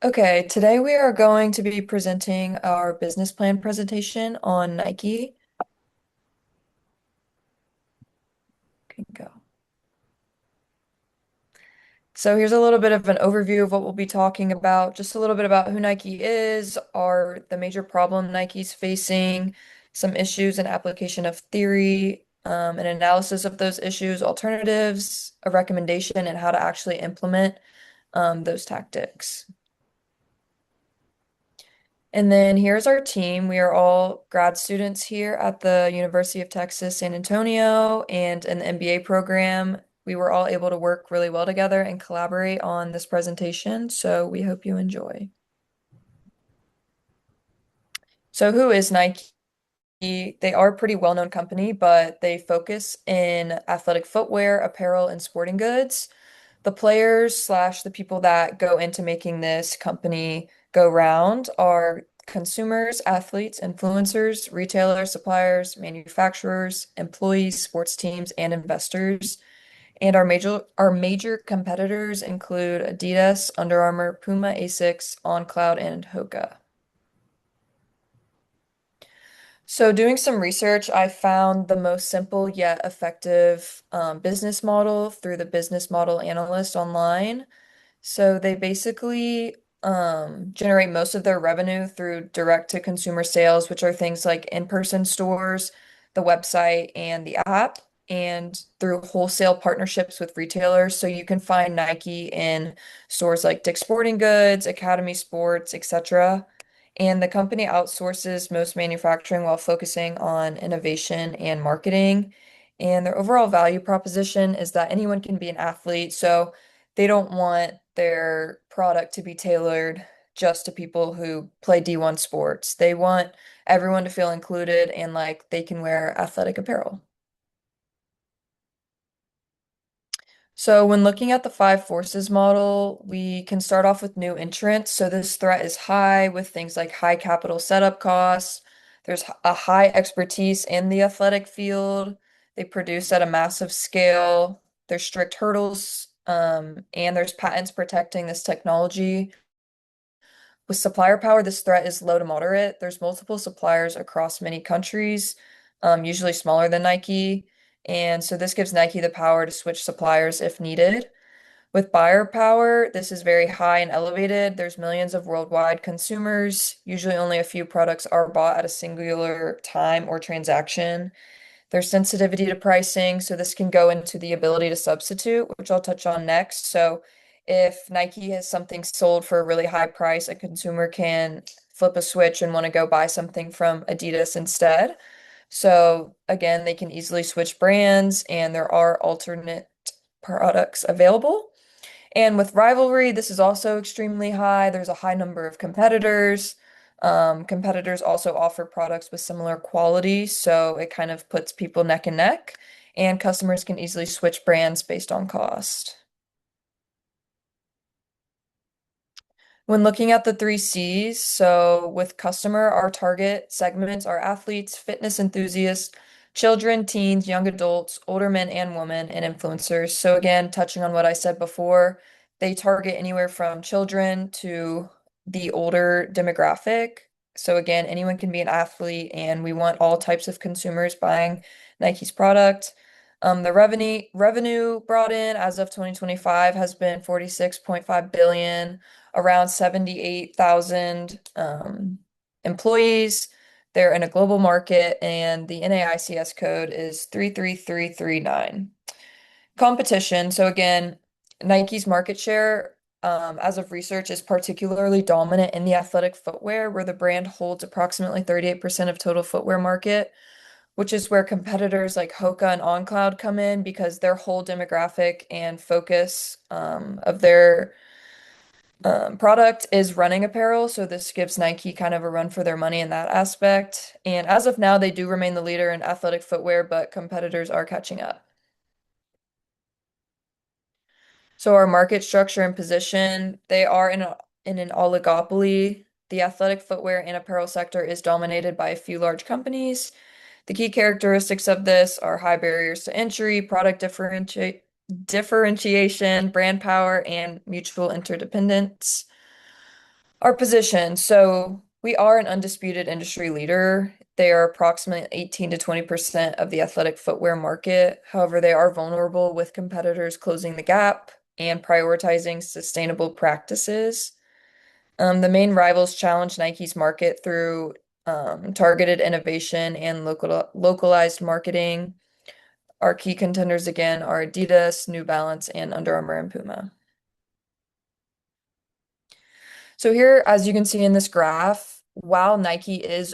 Okay, today we are going to be presenting our business plan presentation on Nike. Can go. So here's a little bit of an overview of what we'll be talking about, just a little bit about who Nike is, the major problem Nike's facing, some issues and application of theory, an analysis of those issues, alternatives, a recommendation, and how to actually implement those tactics. And then here's our team. We are all grad students here at the University of Texas, San Antonio, and in the MBA program. We were all able to work really well together and collaborate on this presentation, so we hope you enjoy. So who is Nike? They are a pretty well-known company, but they focus in athletic footwear, apparel, and sporting goods. The players slash the people that go into making this company go round are consumers, athletes, influencers, retailers, suppliers, manufacturers, employees, sports teams, and investors. And our major competitors include Adidas, Under Armour, Puma, Asics, OnCloud, and Hoka. So, doing some research, I found the most simple yet effective business model through the Business Model Analyst online. So, they basically generate most of their revenue through direct to consumer sales, which are things like in-person stores, the website, and the app, and through wholesale partnerships with retailers. So, you can find Nike in stores like Dick's Sporting Goods, Academy Sports, etc. And the company outsources most manufacturing while focusing on innovation and marketing. And their overall value proposition is that anyone can be an athlete. So they don't want their product to be tailored just to people who play D1 sports. They want everyone to feel included and like they can wear athletic apparel. So when looking at the five forces model, we can start off with new entrants. So this threat is high with things like high capital setup costs. There's a high expertise in the athletic field. They produce at a massive scale. There's strict hurdles, and there's patents protecting this technology. With supplier power, this threat is low to moderate. There's multiple suppliers across many countries, usually smaller than Nike. And so this gives Nike the power to switch suppliers if needed. With buyer power, this is very high and elevated. There's millions of worldwide consumers. Usually only a few products are bought at a singular time or transaction. There's sensitivity to pricing, so this can go into the ability to substitute, which I'll touch on next. So if Nike has something sold for a really high price, a consumer can flip a switch and want to go buy something from Adidas instead. So again, they can easily switch brands and there are alternate products available. And with rivalry, this is also extremely high. There's a high number of competitors. Competitors also offer products with similar quality, so it kind of puts people neck and neck, and customers can easily switch brands based on cost. When looking at the three C's, so with customer, our target segments are athletes, fitness enthusiasts, children, teens, young adults, older men and women, and influencers. So again, touching on what I said before, they target anywhere from children to the older demographic. So again, anyone can be an athlete, and we want all types of consumers buying Nike's product. The revenue brought in as of 2025 has been 46.5 billion, around 78,000 employees. They're in a global market, and the NAICS code is 33339. Competition. So again, Nike's market share, as of research, is particularly dominant in the athletic footwear, where the brand holds approximately 38% of total footwear market, which is where competitors like Hoka and OnCloud come in because their whole demographic and focus of their product is running apparel. So this gives Nike kind of a run for their money in that aspect. And as of now, they do remain the leader in athletic footwear, but competitors are catching up. So our market structure and position, they are in an oligopoly. The athletic footwear and apparel sector is dominated by a few large companies. The key characteristics of this are high barriers to entry, differentiation, brand power, and mutual interdependence. Our position. So we are an undisputed industry leader. They are approximately 18 to 20% of the athletic footwear market. However, they are vulnerable with competitors closing the gap and prioritizing sustainable practices. The main rivals challenge Nike's market through targeted innovation and localized marketing. Our key contenders again are Adidas, New Balance, and Under Armour and Puma. So here, as you can see in this graph, while Nike is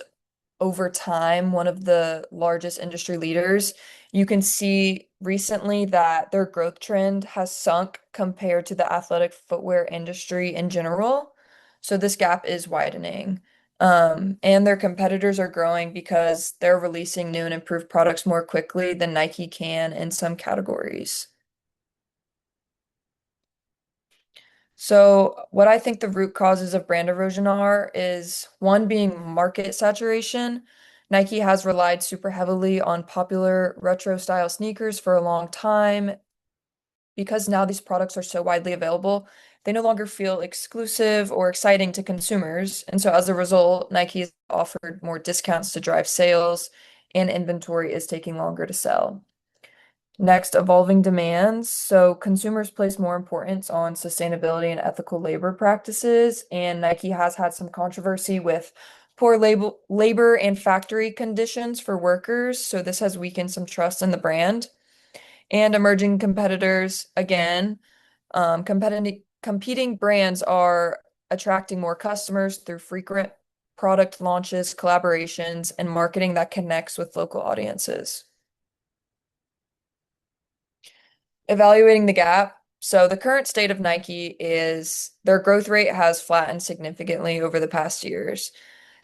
over time one of the largest industry leaders, you can see recently that their growth trend has sunk compared to the athletic footwear industry in general. So this gap is widening. And their competitors are growing because they're releasing new and improved products more quickly than Nike can in some categories. So, what I think the root causes of brand erosion are is one being market saturation. Nike has relied super heavily on popular retro style sneakers for a long time. Because now these products are so widely available, they no longer feel exclusive or exciting to consumers. And so, as a result, Nike has offered more discounts to drive sales, and inventory is taking longer to sell. Next, evolving demands. So consumers place more importance on sustainability and ethical labor practices, and Nike has had some controversy with poor labor and factory conditions for workers. So this has weakened some trust in the brand. And emerging competitors, again, competing brands are attracting more customers through frequent product launches, collaborations, and marketing that connects with local audiences. Evaluating the gap. So the current state of Nike is their growth rate has flattened significantly over the past years.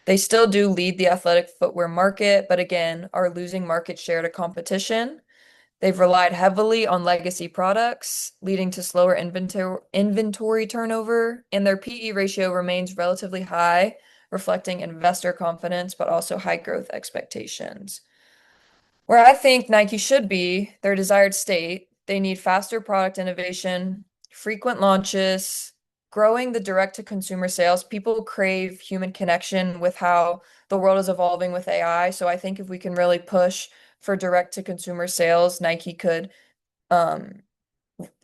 They still do lead the athletic footwear market, but again, are losing market share to competition. They've relied heavily on legacy products, leading to slower inventory turnover, and their PE ratio remains relatively high, reflecting investor confidence, but also high growth expectations. Where I think Nike should be, their desired state, they need faster product innovation, frequent launches, growing the direct-to-consumer sales. People crave human connection with how the world is evolving with AI. So I think if we can really push for direct-to-consumer sales, Nike could um,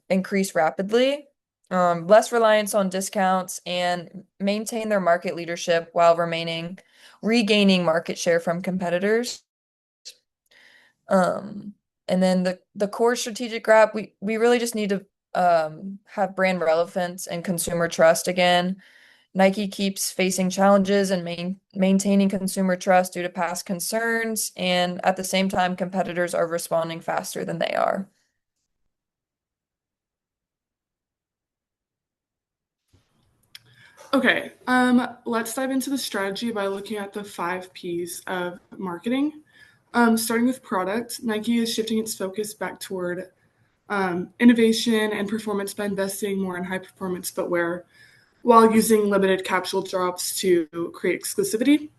increase rapidly. Less reliance on discounts and maintain their market leadership while regaining market share from competitors. Um, and then the core strategic gap, we really just need to have brand relevance and consumer trust again. Nike keeps facing challenges and maintaining consumer trust due to past concerns, and at the same time, competitors are responding faster than they are. Okay, let's dive into the strategy by looking at the 5 Ps of marketing. Starting with product, Nike is shifting its focus back toward innovation and performance by investing more in high performance footwear while using limited capsule drops to create exclusivity.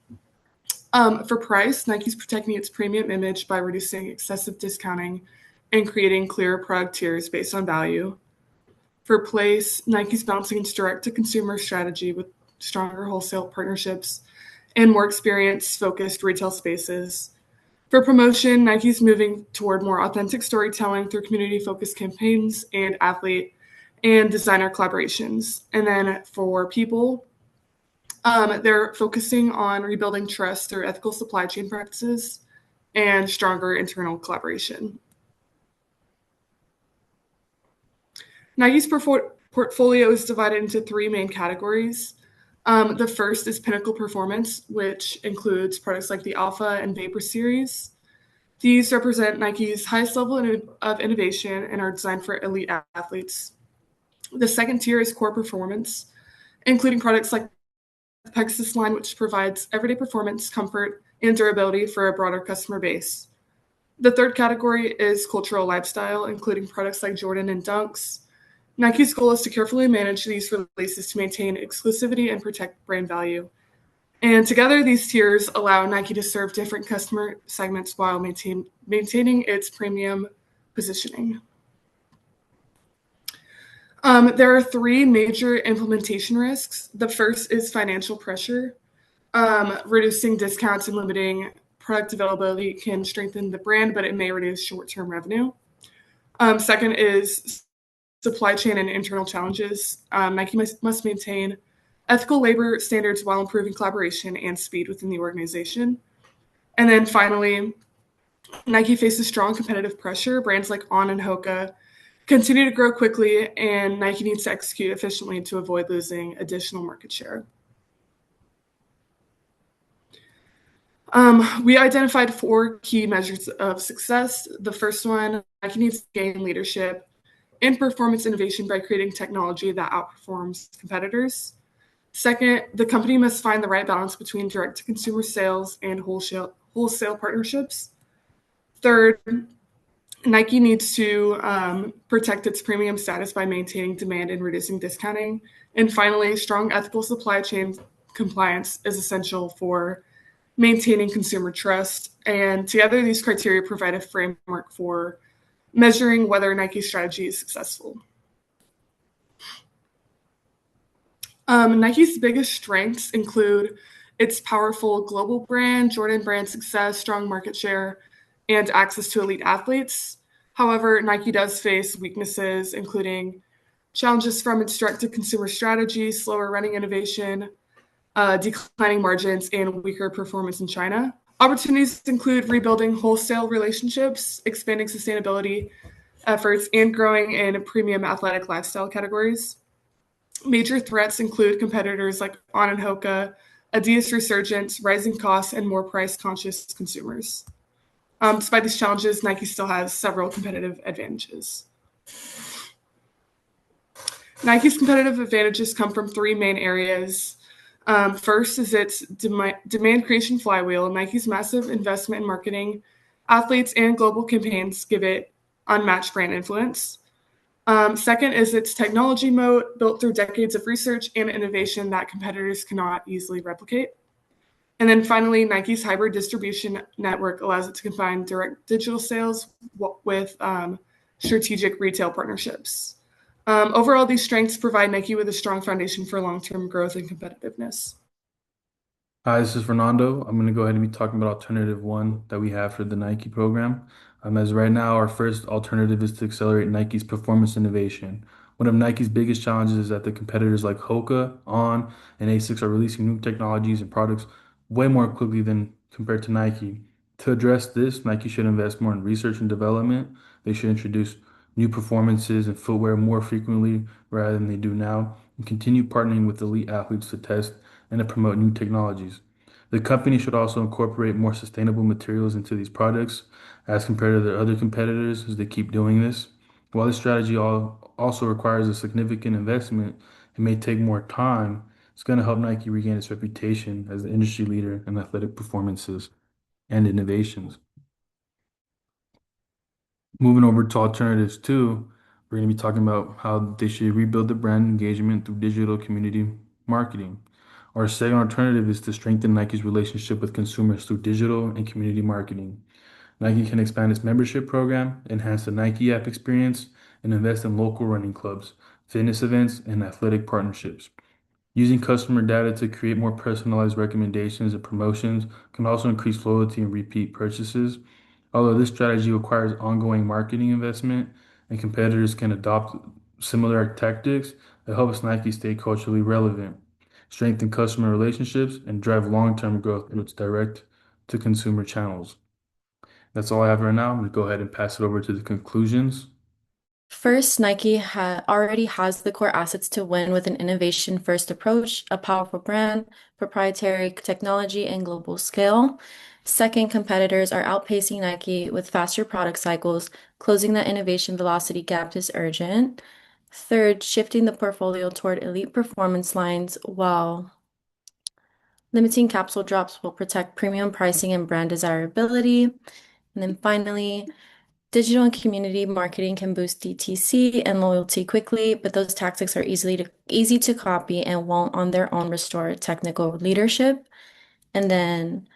For price, Nike's protecting its premium image by reducing excessive discounting and creating clearer product tiers based on value. For place, Nike's balancing its direct-to-consumer strategy with stronger wholesale partnerships and more experience-focused retail spaces. For promotion, Nike's moving toward more authentic storytelling through community-focused campaigns and athlete and designer collaborations. And then for people, they're focusing on rebuilding trust through ethical supply chain practices and stronger internal collaboration. Nike's portfolio is divided into 3 main categories. The first is Pinnacle Performance, which includes products like the Alpha and Vapor series. These represent Nike's highest level of innovation and are designed for elite athletes. The second tier is Core Performance, including products like the Pegasus line, which provides everyday performance, comfort, and durability for a broader customer base. The third category is Cultural Lifestyle, including products like Jordan and Dunks. Nike's goal is to carefully manage these releases to maintain exclusivity and protect brand value. And together, these tiers allow Nike to serve different customer segments while maintaining its premium positioning. There are three major implementation risks. The first is financial pressure. Reducing discounts and limiting product availability can strengthen the brand, but it may reduce short term revenue. Second is supply chain and internal challenges. Nike must maintain ethical labor standards while improving collaboration and speed within the organization. And then finally, Nike faces strong competitive pressure. Brands like On and Hoka continue to grow quickly, and Nike needs to execute efficiently to avoid losing additional market share. We identified four key measures of success. The first one, Nike needs to gain leadership in performance innovation by creating technology that outperforms competitors. Second, the company must find the right balance between direct-to-consumer sales and wholesale partnerships. Third, Nike needs to protect its premium status by maintaining demand and reducing discounting. And finally, strong ethical supply chain compliance is essential for maintaining consumer trust. And together, these criteria provide a framework for measuring whether Nike's strategy is successful. Nike's biggest strengths include its powerful global brand, Jordan brand success, strong market share, and access to elite athletes. However, Nike does face weaknesses, including challenges from its direct-to-consumer strategy, slower running innovation, declining margins, and weaker performance in China. Opportunities include rebuilding wholesale relationships, expanding sustainability efforts, and growing in premium athletic lifestyle categories. Major threats include competitors like On and Hoka, Adidas resurgence, rising costs, and more price-conscious consumers. Despite these challenges, Nike still has several competitive advantages. Nike's competitive advantages come from three main areas. First is its demand creation flywheel. Nike's massive investment in marketing, athletes, and global campaigns give it unmatched brand influence. Second is its technology moat, built through decades of research and innovation that competitors cannot easily replicate. And then finally, Nike's hybrid distribution network allows it to combine direct digital sales with strategic retail partnerships. Overall, these strengths provide Nike with a strong foundation for long-term growth and competitiveness. Hi, this is Fernando. I'm going to go ahead and be talking about alternative one that we have for the Nike program. As right now, our first alternative is to accelerate Nike's performance innovation. One of Nike's biggest challenges is that the competitors like Hoka, On, and Asics are releasing new technologies and products way more quickly than compared to Nike. To address this, Nike should invest more in research and development. They should introduce new performances and footwear more frequently rather than they do now, and continue partnering with elite athletes to test and to promote new technologies. The company should also incorporate more sustainable materials into these products as compared to their other competitors as they keep doing this. While this strategy also requires a significant investment, it may take more time. It's going to help Nike regain its reputation as the industry leader in athletic performances and innovations. Moving over to alternatives two, we're going to be talking about how they should rebuild the brand engagement through digital community marketing. Our second alternative is to strengthen Nike's relationship with consumers through digital and community marketing. Nike can expand its membership program, enhance the Nike app experience, and invest in local running clubs, fitness events, and athletic partnerships. Using customer data to create more personalized recommendations and promotions can also increase loyalty and repeat purchases. Although this strategy requires ongoing marketing investment and competitors can adopt similar tactics, it helps Nike stay culturally relevant, strengthen customer relationships, and drive long-term growth through its direct-to-consumer channels. That's all I have right now. I'm going to go ahead and pass it over to the conclusions. First, Nike already has the core assets to win with an innovation-first approach, a powerful brand, proprietary technology, and global scale. Second, competitors are outpacing Nike with faster product cycles. Closing the innovation velocity gap is urgent. Third, shifting the portfolio toward elite performance lines while limiting capsule drops will protect premium pricing and brand desirability. And then finally, digital and community marketing can boost DTC and loyalty quickly, but those tactics are easy to copy and won't on their own restore technical leadership. And then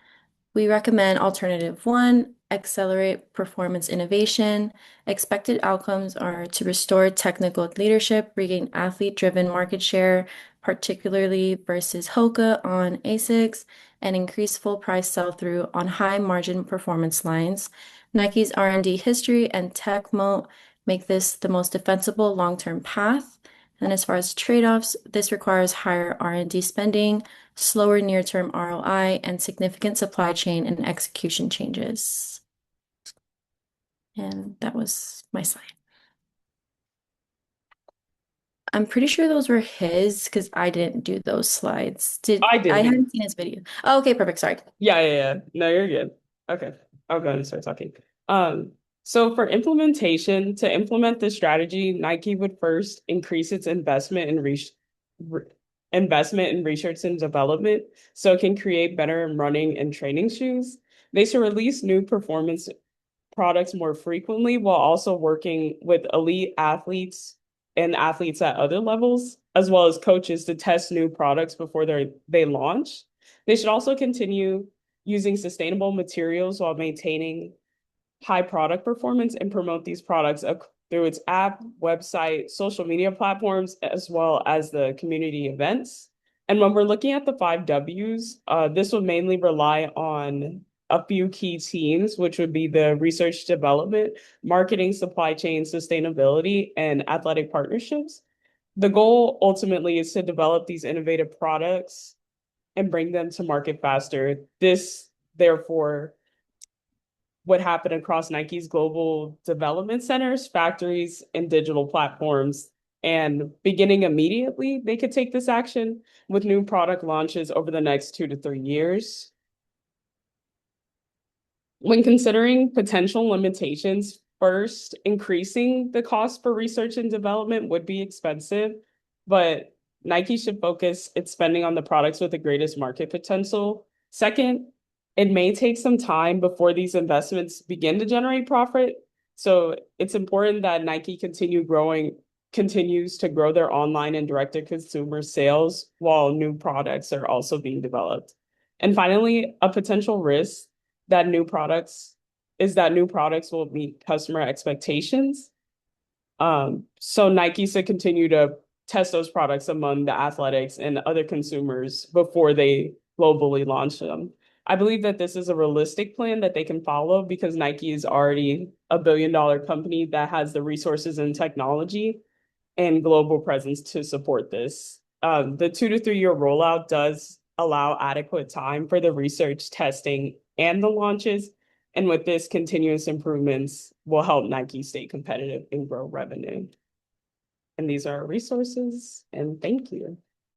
we recommend alternative one, accelerate performance innovation. Expected outcomes are to restore technical leadership, regain athlete-driven market share, particularly versus Hoka on ASICs, and increase full price sell-through on high margin performance lines. Nike's R&D history and tech moat make this the most defensible long-term path. And as far as trade-offs, this requires higher R&D spending, slower near-term ROI, and significant supply chain and execution changes. And that was my slide. I'm pretty sure those were his because I didn't do those slides. I did. I hadn't seen his video. Oh, okay, perfect. Sorry. Yeah. No, you're good. Okay. I'll go ahead and start talking. So for implementation, to implement this strategy, Nike would first increase its investment in research and development so it can create better running and training shoes. They should release new performance products more frequently while also working with elite athletes and athletes at other levels, as well as coaches to test new products before they launch. They should also continue using sustainable materials while maintaining high product performance and promote these products through its app, website, social media platforms, as well as the community events. And when we're looking at the 5Ws, this will mainly rely on a few key teams, which would be the research development, marketing, supply chain, sustainability, and athletic partnerships. The goal ultimately is to develop these innovative products and bring them to market faster. This, therefore, would happen across Nike's global development centers, factories, and digital platforms. And beginning immediately, they could take this action with new product launches over the next 2 to 3 years. When considering potential limitations, first, increasing the cost for research and development would be expensive, but Nike should focus its spending on the products with the greatest market potential. Second, it may take some time before these investments begin to generate profit. So it's important that Nike continues to grow their online and direct-to-consumer sales while new products are also being developed. And finally, a potential risk that new products will meet customer expectations. So Nike should continue to test those products among the athletics and other consumers before they globally launch them. I believe that this is a realistic plan that they can follow because Nike is already a billion-dollar company that has the resources and technology and global presence to support this. The 2 to 3 year rollout does allow adequate time for the research, testing, and the launches. And with this, continuous improvements will help Nike stay competitive and grow revenue. And these are our resources, and thank you.